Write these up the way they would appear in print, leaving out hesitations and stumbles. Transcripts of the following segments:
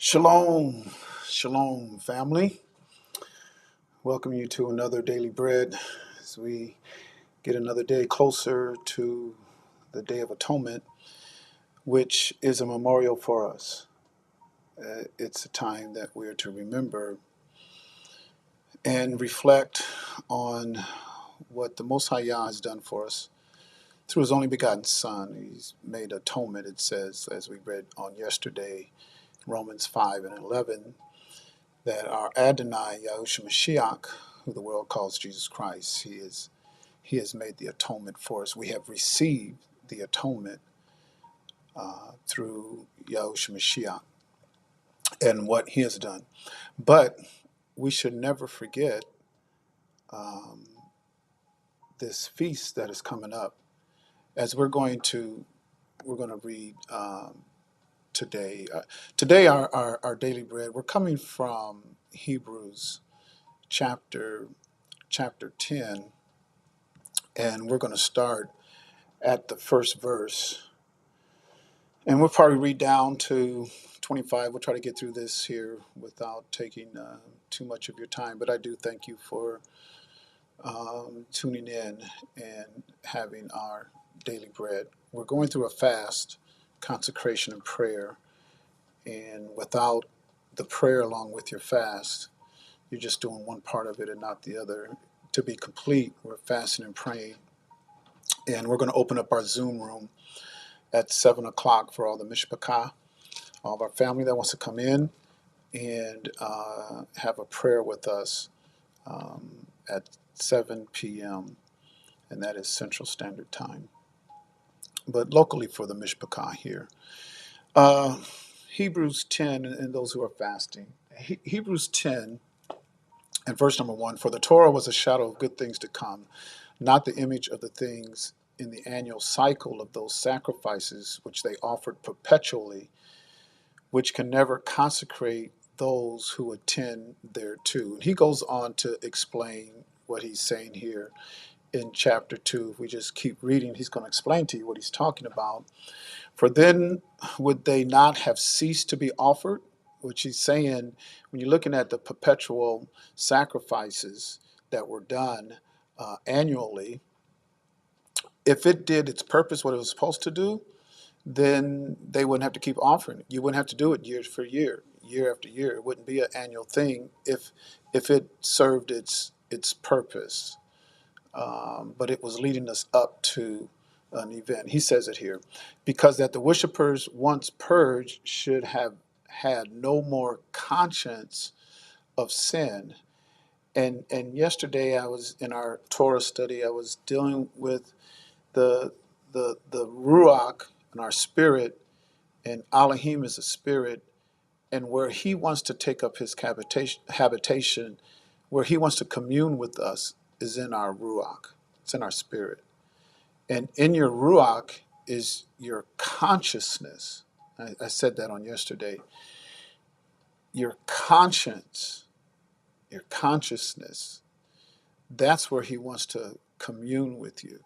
Shalom, shalom, family. Welcome you to another Daily Bread as we get another day closer to the Day of Atonement, which is a memorial for us. It's a time that we're to remember and reflect on what the Most High Yah has done for us through His only begotten Son. He's made atonement, it says, as we read on yesterday, Romans 5 and 11. That our Adonai, Yahushua Mashiach, who the world calls Jesus Christ, He has made the atonement for us. We have received the atonement through Yahushua Mashiach and what He has done. But we should never forget um, this feast that is coming up. As we're going to read today. Today, our daily bread. We're coming from Hebrews chapter 10. And we're going to start at the first verse. And we'll probably read down to 25. We'll try to get through this here without taking too much of your time. But I do thank you for tuning in and having our daily bread. We're going through a fast, consecration, and prayer. And without the prayer along with your fast, you're just doing one part of it and not the other. To be complete, we're fasting and praying. And we're going to open up our Zoom room at 7 o'clock for all the Mishpachah, all of our family that wants to come in and have a prayer with us at 7 p.m., and that is Central Standard Time. But locally for the Mishpachah here. Uh, Hebrews 10, and those who are fasting. Hebrews 10 and verse number 1, for the Torah was a shadow of good things to come, not the image of the things in the annual cycle of those sacrifices which they offered perpetually, which can never consecrate those who attend thereto. And he goes on to explain what he's saying here in chapter 2. If we just keep reading, he's going to explain to you what he's talking about. For then would they not have ceased to be offered? Which he's saying, when you're looking at the perpetual sacrifices that were done annually, if it did its purpose, what it was supposed to do, then they wouldn't have to keep offering it. You wouldn't have to do it year for year, year after year. It wouldn't be an annual thing if it served its purpose. But it was leading us up to an event. He says it here, because that the worshippers once purged should have had no more conscience of sin. And yesterday I was in our Torah study. I was dealing with the ruach and our spirit, and Elohim is a spirit, and where he wants to take up his habitation, where he wants to commune with us is in our ruach. It's in our spirit. And in your ruach is your consciousness. I said that on yesterday. Your conscience, your consciousness, that's where he wants to commune with you.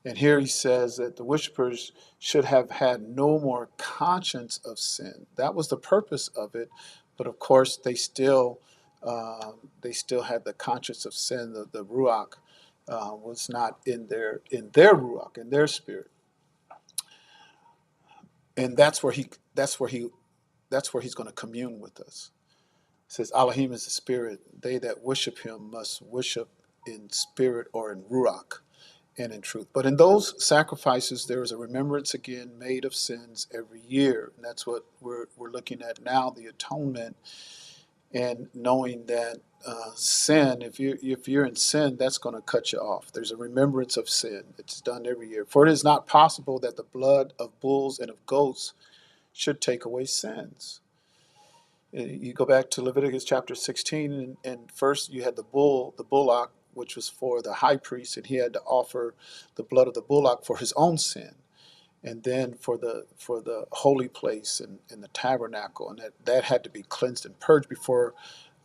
And here he says that the worshippers should have had no more conscience of sin. That was the purpose of it, but of course they still had the conscience of sin. The ruach was not in their ruach, in their spirit, and that's where he's going to commune with us. It says Elohim is the spirit. They that worship him must worship in spirit or in ruach, and in truth. But in those sacrifices, there is a remembrance again made of sins every year. And that's what we're looking at now, the atonement, and knowing that sin, if you're in sin, that's going to cut you off. There's a remembrance of sin. It's done every year. For it is not possible that the blood of bulls and of goats should take away sins. You go back to Leviticus chapter 16, and first you had the bullock, which was for the high priest, and he had to offer the blood of the bullock for his own sin, and then for the holy place and the tabernacle, and that had to be cleansed and purged before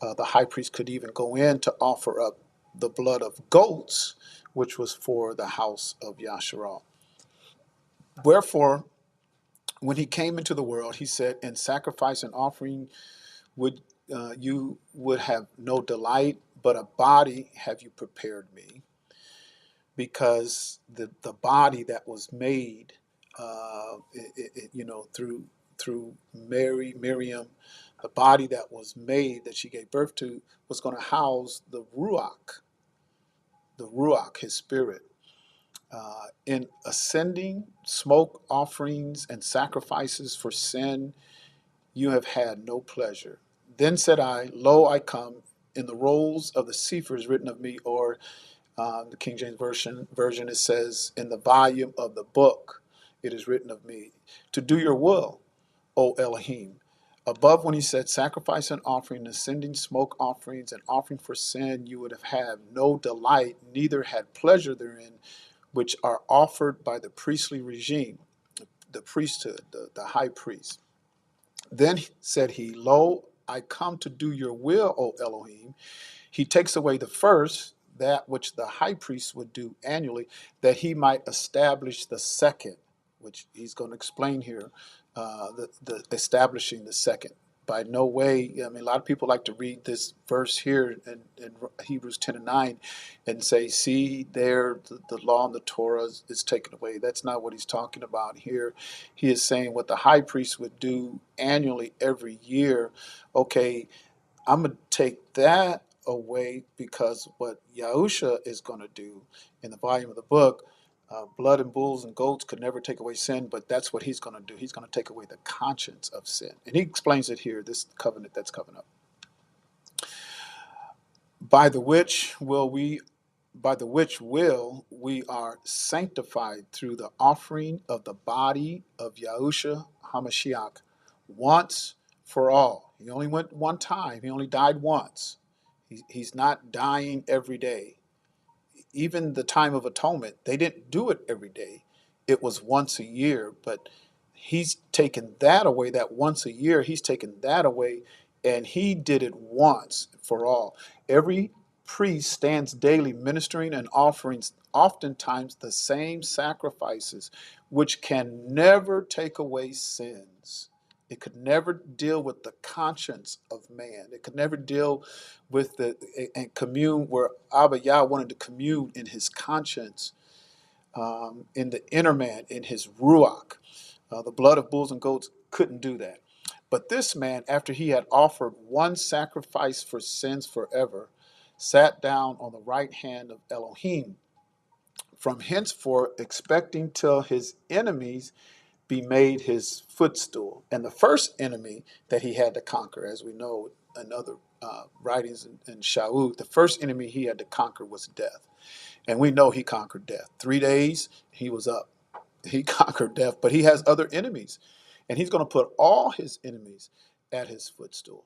the high priest could even go in to offer up the blood of goats, which was for the house of Yasharal. Wherefore, When he came into the world, he said, in sacrifice and offering would you would have no delight, but a body have you prepared me, because the body that was made, through Miriam, the body that was made that she gave birth to was going to house the ruach, his spirit. In ascending smoke offerings and sacrifices for sin, you have had no pleasure. Then said I, Lo, I come. In the rolls of the Sefer is written of me, or the King James version, it says, in the volume of the book it is written of me, to do your will, O Elohim. Above, when he said sacrifice and offering, ascending smoke offerings and offering for sin, you would have had no delight, neither had pleasure therein, which are offered by the priestly regime, the priesthood, the high priest. Then said he, Lo, I come to do your will, O Elohim. He takes away the first, that which the high priest would do annually, that he might establish the second, which he's going to explain here, the establishing the second. By no way, I mean, a lot of people like to read this verse here in Hebrews 10 and 9 and say, see, there, the law and the Torah is taken away. That's not what he's talking about here. He is saying what the high priest would do annually every year. Okay, I'm going to take that away, because what Yahusha is going to do in the volume of the book, blood and bulls and goats could never take away sin, but that's what he's going to do. He's going to take away the conscience of sin. And he explains it here, this covenant that's coming up. By the which will we are sanctified through the offering of the body of Yahusha HaMashiach once for all. He only went one time. He only died once. He's not dying every day. Even the time of atonement, they didn't do it every day. It was once a year, but he's taken that away, that once a year, he's taken that away, and he did it once for all. Every priest stands daily ministering and offering oftentimes the same sacrifices, which can never take away sins. It could never deal with the conscience of man. It could never deal with and commune where Abba Yah wanted to commune in his conscience, in the inner man, in his ruach. The blood of bulls and goats couldn't do that. But this man, after he had offered one sacrifice for sins forever, sat down on the right hand of Elohim, from henceforth expecting till his enemies be made his footstool. And the first enemy that he had to conquer, as we know in other writings in Shaul, the first enemy he had to conquer was death. And we know he conquered death. 3 days, he was up. He conquered death, but he has other enemies. And he's going to put all his enemies at his footstool.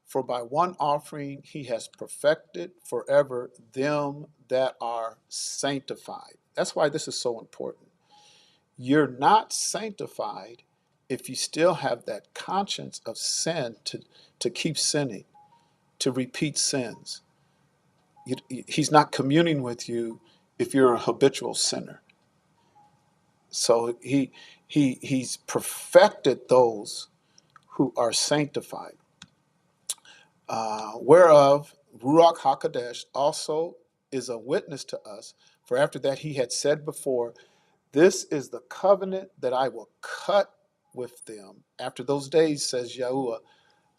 For by one offering he has perfected forever them that are sanctified. That's why this is so important. You're not sanctified if you still have that conscience of sin to keep sinning, to repeat sins. He's not communing with you if you're a habitual sinner. So he's perfected those who are sanctified. Whereof Ruach HaKodesh also is a witness to us. For after that he had said before, this is the covenant that I will cut with them. After those days, says Yahuwah,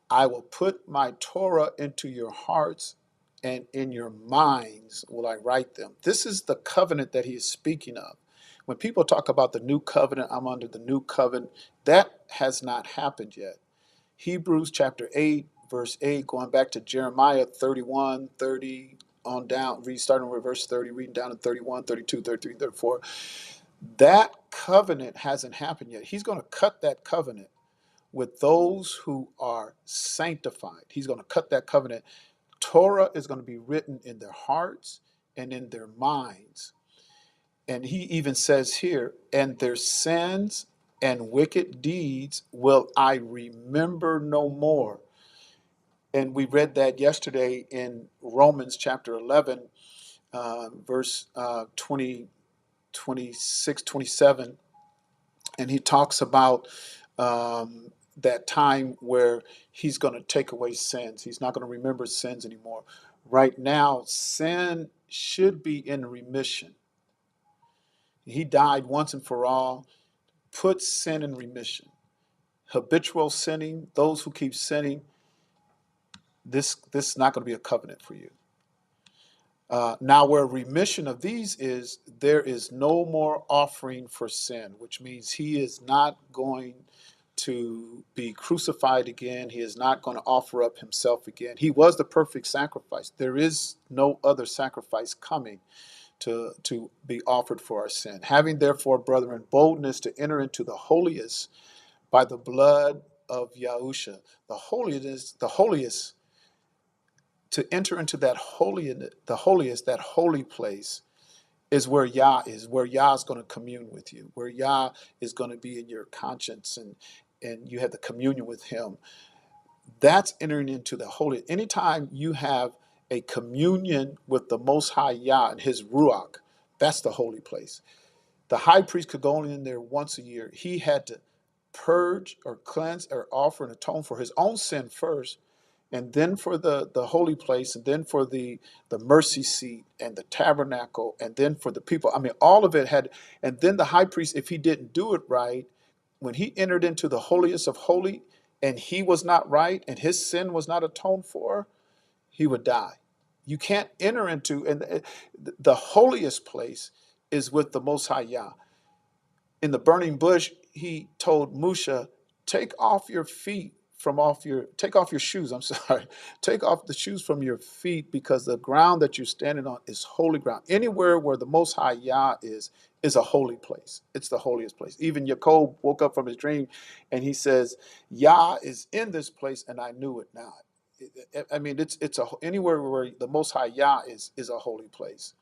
I will put my Torah into your hearts, and in your minds will I write them. This is the covenant that he is speaking of. When people talk about the new covenant, I'm under the new covenant, that has not happened yet. Hebrews chapter 8, verse 8, going back to Jeremiah 31, 30 on down, starting with verse 30, reading down to 31, 32, 33, 34. That covenant hasn't happened yet. He's going to cut that covenant with those who are sanctified. He's going to cut that covenant. Torah is going to be written in their hearts and in their minds. And he even says here, and their sins and wicked deeds will I remember no more. And we read that yesterday in Romans chapter 11, verse 20, 26, 27. And he talks about that time where he's going to take away sins. He's not going to remember sins anymore. Right now, sin should be in remission. He died once and for all, put sin in remission. Habitual sinning, those who keep sinning, this is not going to be a covenant for you. Now, where remission of these is, there is no more offering for sin, which means he is not going to be crucified again. He is not going to offer up himself again. He was the perfect sacrifice. There is no other sacrifice coming to be offered for our sin. Having therefore, brethren, boldness to enter into the holiest by the blood of Yahusha. The holiest, to enter into that the holiest, that holy place is where Yah is, where Yah is going to commune with you, where Yah is going to be in your conscience, and you have the communion with him. That's entering into the holy. Anytime you have a communion with the Most High Yah and his Ruach, that's the holy place. The high priest could go only in there once a year. He had to purge or cleanse or offer and atone for his own sin first, and then for the holy place, and then for the mercy seat and the tabernacle, and then for the people. I mean, all of it had, and then the high priest, if he didn't do it right, when he entered into the holiest of holy and he was not right and his sin was not atoned for, he would die. You can't enter into, and the holiest place is with the Most High Yah. In the burning bush, he told Musha, take off your take off your shoes. I'm sorry. Take off the shoes from your feet, because the ground that you're standing on is holy ground. Anywhere where the Most High Yah is a holy place. It's the holiest place. Even Jacob woke up from his dream and he says, Yah is in this place and I knew it not. I mean, anywhere where the Most High Yah is a holy place.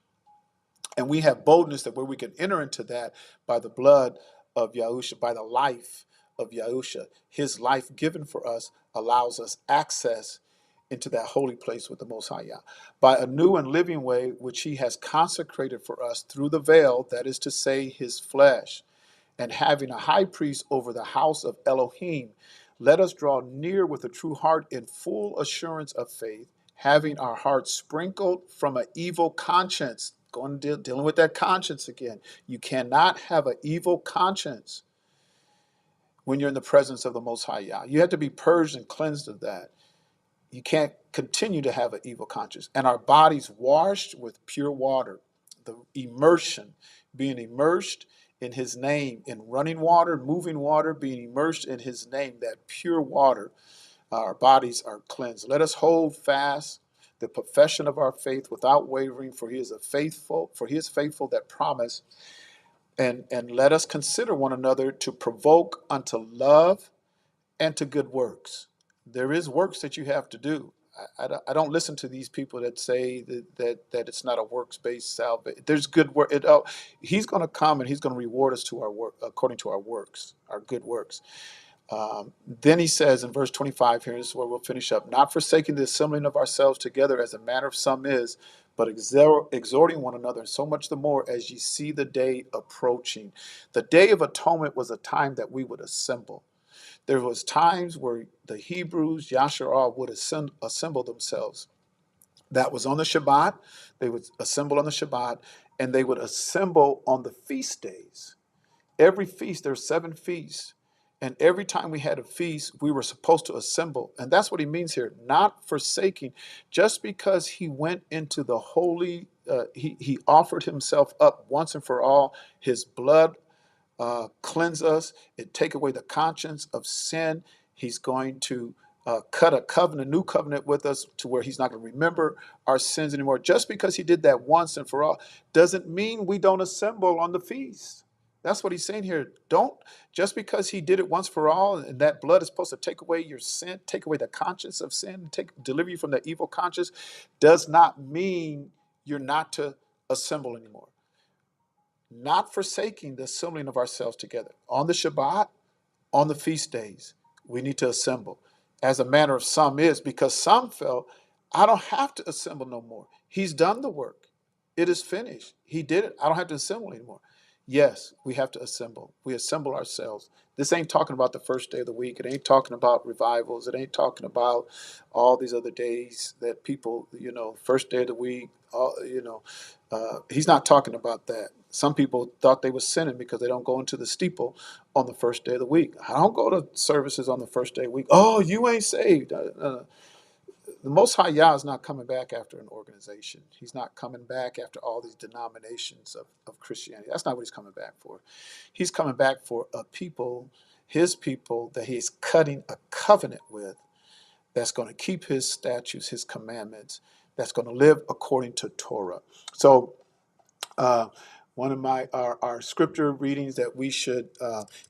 And we have boldness that where we can enter into that by the blood of Yahusha, by the life of Yahusha. His life given for us allows us access into that holy place with the Most High Yah. By a new and living way, which he has consecrated for us through the veil, that is to say, his flesh, and having a high priest over the house of Elohim, let us draw near with a true heart in full assurance of faith, having our hearts sprinkled from an evil conscience. Dealing with that conscience again. You cannot have an evil conscience when you're in the presence of the Most High Yah. You have to be purged and cleansed of that. You can't continue to have an evil conscience. And our bodies washed with pure water. The immersion, being immersed in his name, in running water, moving water, being immersed in his name, that pure water, our bodies are cleansed. Let us hold fast the profession of our faith without wavering, for he is faithful that promise. And let us consider one another to provoke unto love and to good works. There is works that you have to do. I don't listen to these people that say that it's not a works-based salvation. There's good work. He's going to come and he's going to reward us to our work according to our works, our good works. Then he says in verse 25 here, this is where we'll finish up, not forsaking the assembling of ourselves together as a manner of some is, but exhorting one another, and so much the more as ye see the day approaching. The Day of Atonement was a time that we would assemble. There was times where the Hebrews, Yasharah, would assemble themselves. That was on the Shabbat. They would assemble on the Shabbat, and they would assemble on the feast days. Every feast, there's 7 feasts. And every time we had a feast, we were supposed to assemble. And that's what he means here, not forsaking. Just because he went into the holy, he offered himself up once and for all, his blood cleanse us, it take away the conscience of sin. He's going to cut a new covenant with us to where he's not going to remember our sins anymore. Just because he did that once and for all doesn't mean we don't assemble on the feast. That's what he's saying here. Just because he did it once for all, and that blood is supposed to take away your sin, take away the conscience of sin, deliver you from the evil conscience, does not mean you're not to assemble anymore. Not forsaking the assembling of ourselves together. On the Shabbat, on the feast days, we need to assemble. As a manner of some is, because some felt, I don't have to assemble no more. He's done the work. It is finished. He did it. I don't have to assemble anymore. Yes, we have to assemble. We assemble ourselves. This ain't talking about the first day of the week. It ain't talking about revivals. It ain't talking about all these other days that people, first day of the week, he's not talking about that. Some people thought they were sinning because they don't go into the steeple on the first day of the week. I don't go to services on the first day of the week. Oh, you ain't saved. The Most High Yah is not coming back after an organization. He's not coming back after all these denominations of Christianity. That's not what he's coming back for. He's coming back for a people, his people, that he's cutting a covenant with, that's going to keep his statutes, his commandments, that's going to live according to Torah. So uh, one of our scripture readings that we should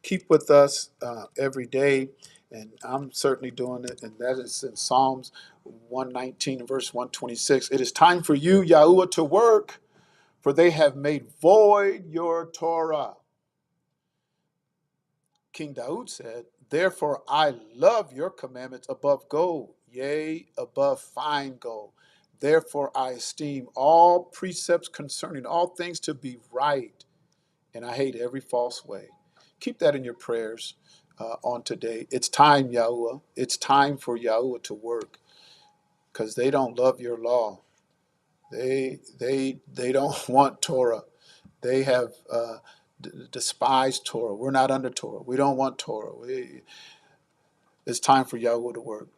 keep with us every day, and I'm certainly doing it, and that is in Psalms 119 and verse 126. It is time for you, Yahuwah, to work, for they have made void your Torah. King Daud said, therefore I love your commandments above gold, yea, above fine gold. Therefore I esteem all precepts concerning all things to be right, and I hate every false way. Keep that in your prayers on today. It's time, Yahuwah. It's time for Yahuwah to work, because they don't love your law. They don't want Torah. They have despised Torah. We're not under Torah. We don't want Torah. It's time for Yahuwah to work.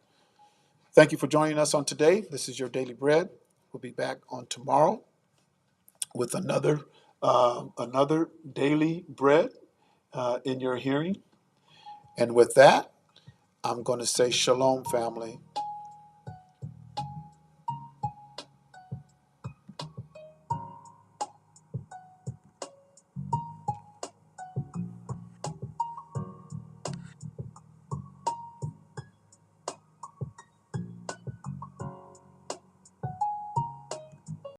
Thank you for joining us on today. This is your Daily Bread. We'll be back on tomorrow with another daily bread in your hearing. And with that, I'm going to say shalom, family.